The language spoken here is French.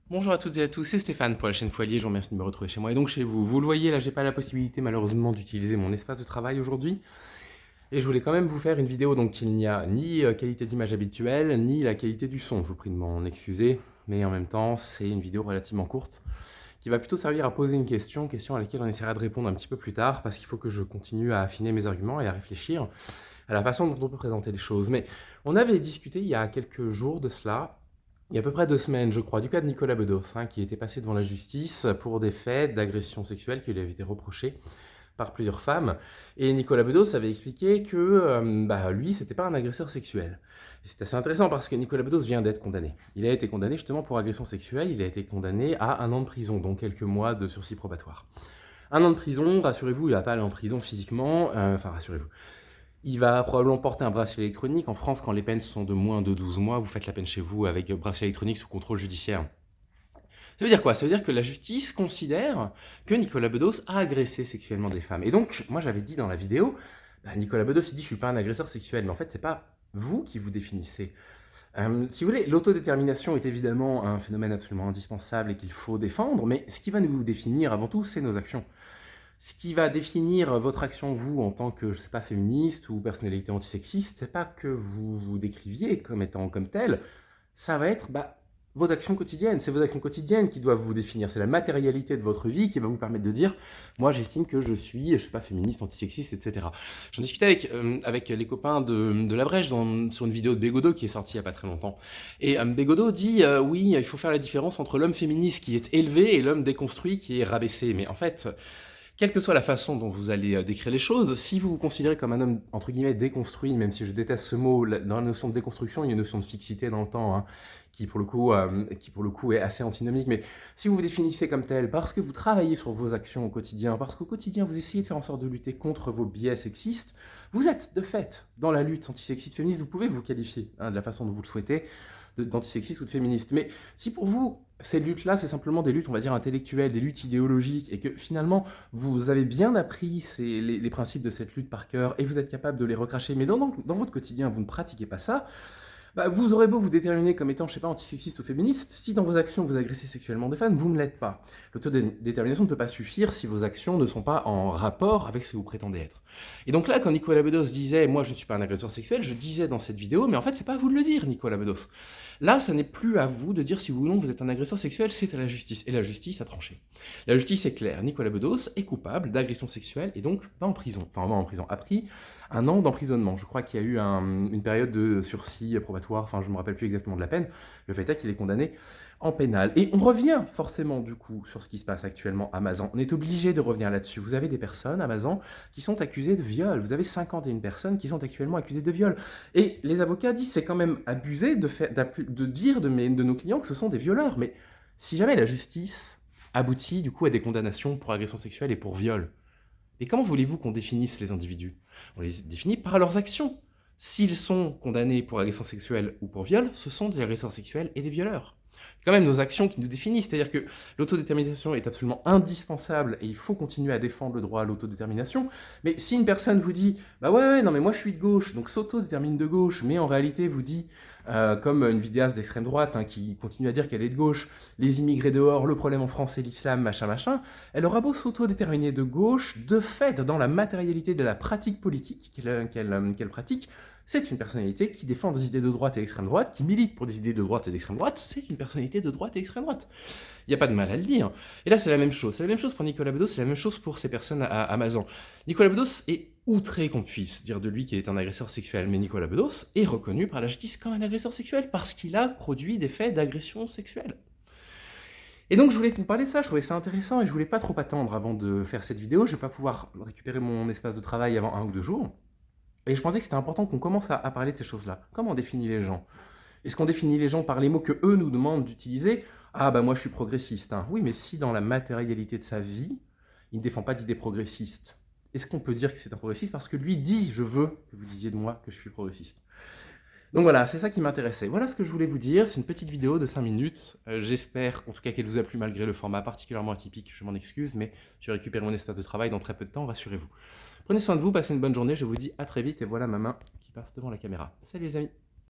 Bonjour à toutes et à tous, c'est Stéphane pour la chaîne Foilier, je vous remercie de me retrouver chez moi et donc chez vous. Vous le voyez, là j'ai pas la possibilité malheureusement d'utiliser mon espace de travail aujourd'hui et je voulais quand même vous faire une vidéo donc il n'y a ni qualité d'image habituelle ni la qualité du son. Je vous prie de m'en excuser, mais en même temps c'est une vidéo relativement courte qui va plutôt servir à poser une question à laquelle on essaiera de répondre un petit peu plus tard parce qu'il faut que je continue à affiner mes arguments et à réfléchir à la façon dont on peut présenter les choses. Mais on avait discuté il y a quelques jours de cela, il y a à peu près 2 semaines, je crois, du cas de Nicolas Bedos, qui était passé devant la justice pour des faits d'agression sexuelle qui lui avaient été reprochés par plusieurs femmes. Et Nicolas Bedos avait expliqué que lui, c'était pas un agresseur sexuel. Et c'est assez intéressant parce que Nicolas Bedos vient d'être condamné. Il a été condamné justement pour agression sexuelle, il a été condamné à 1 an de prison, donc quelques mois de sursis probatoire. 1 an de prison, rassurez-vous, il va pas aller en prison physiquement, enfin rassurez-vous. Il va probablement porter un bracelet électronique. En France, quand les peines sont de moins de 12 mois, vous faites la peine chez vous avec bracelet électronique sous contrôle judiciaire. Ça veut dire quoi? Ça veut dire que la justice considère que Nicolas Bedos a agressé sexuellement des femmes. Et donc, moi j'avais dit dans la vidéo, Nicolas Bedos il dit je suis pas un agresseur sexuel, mais en fait c'est pas vous qui vous définissez. Si vous voulez, l'autodétermination est évidemment un phénomène absolument indispensable et qu'il faut défendre, mais ce qui va nous définir avant tout, c'est nos actions. Ce qui va définir votre action, vous, en tant que, je sais pas, féministe ou personnalité antisexiste, c'est pas que vous vous décriviez comme étant comme tel, ça va être vos actions quotidiennes. C'est vos actions quotidiennes qui doivent vous définir. C'est la matérialité de votre vie qui va vous permettre de dire, moi j'estime que je suis, je sais pas, féministe, antisexiste, etc. J'en discutais avec les copains de La Brèche sur une vidéo de Bégodeau qui est sortie il y a pas très longtemps. Et Bégodeau dit, oui, il faut faire la différence entre l'homme féministe qui est élevé et l'homme déconstruit qui est rabaissé. Mais en fait, quelle que soit la façon dont vous allez décrire les choses, si vous vous considérez comme un homme, entre guillemets, déconstruit, même si je déteste ce mot, dans la notion de déconstruction, il y a une notion de fixité dans le temps, qui pour le coup est assez antinomique, mais si vous vous définissez comme tel, parce que vous travaillez sur vos actions au quotidien, parce qu'au quotidien vous essayez de faire en sorte de lutter contre vos biais sexistes, vous êtes de fait dans la lutte antisexiste féministe, vous pouvez vous qualifier de la façon dont vous le souhaitez, d'antisexiste ou de féministe. Mais si pour vous, ces luttes-là, c'est simplement des luttes, on va dire, intellectuelles, des luttes idéologiques, et que finalement, vous avez bien appris les principes de cette lutte par cœur, et vous êtes capable de les recracher, mais dans votre quotidien, vous ne pratiquez pas ça, vous aurez beau vous déterminer comme étant, je sais pas, antisexiste ou féministe, si dans vos actions vous agressez sexuellement des femmes, vous ne l'êtes pas. L'autodétermination ne peut pas suffire si vos actions ne sont pas en rapport avec ce que vous prétendez être. Et donc là, quand Nicolas Bedos disait, moi je ne suis pas un agresseur sexuel, je disais dans cette vidéo, mais en fait c'est pas à vous de le dire, Nicolas Bedos. Là, ça n'est plus à vous de dire si oui ou non vous êtes un agresseur sexuel, c'est à la justice. Et la justice a tranché. La justice est claire, Nicolas Bedos est coupable d'agression sexuelle et donc va en prison. Enfin, va en prison, a pris 1 an d'emprisonnement. Je crois qu'il y a eu une période de sursis probatoire, enfin je ne me rappelle plus exactement de la peine. Le fait est qu'il est condamné en pénal. Et on revient forcément du coup sur ce qui se passe actuellement à Mazan. On est obligé de revenir là-dessus. Vous avez des personnes à Mazan qui sont accusées de viol. Vous avez 51 personnes qui sont actuellement accusées de viol. Et les avocats disent c'est quand même abusé de dire de nos clients que ce sont des violeurs. Mais si jamais la justice aboutit du coup à des condamnations pour agression sexuelle et pour viol, et comment voulez-vous qu'on définisse les individus? On les définit par leurs actions. S'ils sont condamnés pour agression sexuelle ou pour viol, ce sont des agresseurs sexuels et des violeurs. C'est quand même nos actions qui nous définissent, c'est-à-dire que l'autodétermination est absolument indispensable et il faut continuer à défendre le droit à l'autodétermination. Mais si une personne vous dit bah ouais, non mais moi je suis de gauche, donc s'autodétermine de gauche, mais en réalité vous dit, comme une vidéaste d'extrême droite qui continue à dire qu'elle est de gauche, les immigrés dehors, le problème en France c'est l'islam, machin machin, elle aura beau s'autodéterminer de gauche, de fait, dans la matérialité de la pratique politique qu'elle pratique, c'est une personnalité qui défend des idées de droite et d'extrême droite, qui milite pour des idées de droite et d'extrême droite, c'est une personnalité de droite et d'extrême droite. Il n'y a pas de mal à le dire. Et là, c'est la même chose. C'est la même chose pour Nicolas Bedos, c'est la même chose pour ces personnes à Mazan. Nicolas Bedos est outré qu'on puisse dire de lui qu'il est un agresseur sexuel, mais Nicolas Bedos est reconnu par la justice comme un agresseur sexuel parce qu'il a produit des faits d'agression sexuelle. Et donc je voulais vous parler de ça, je trouvais ça intéressant et je voulais pas trop attendre avant de faire cette vidéo, je vais pas pouvoir récupérer mon espace de travail avant 1 ou 2 jours. Et je pensais que c'était important qu'on commence à parler de ces choses-là. Comment on définit les gens? Est-ce qu'on définit les gens par les mots que eux nous demandent d'utiliser? Ah bah moi je suis progressiste. Oui, mais si dans la matérialité de sa vie, il ne défend pas d'idées progressistes, est-ce qu'on peut dire que c'est un progressiste parce que lui dit je veux que vous disiez de moi que je suis progressiste? Donc voilà, c'est ça qui m'intéressait. Voilà ce que je voulais vous dire. C'est une petite vidéo de 5 minutes. J'espère en tout cas qu'elle vous a plu malgré le format particulièrement atypique. Je m'en excuse, mais je vais récupérer mon espace de travail dans très peu de temps, rassurez-vous. Prenez soin de vous, passez une bonne journée. Je vous dis à très vite et voilà ma main qui passe devant la caméra. Salut les amis!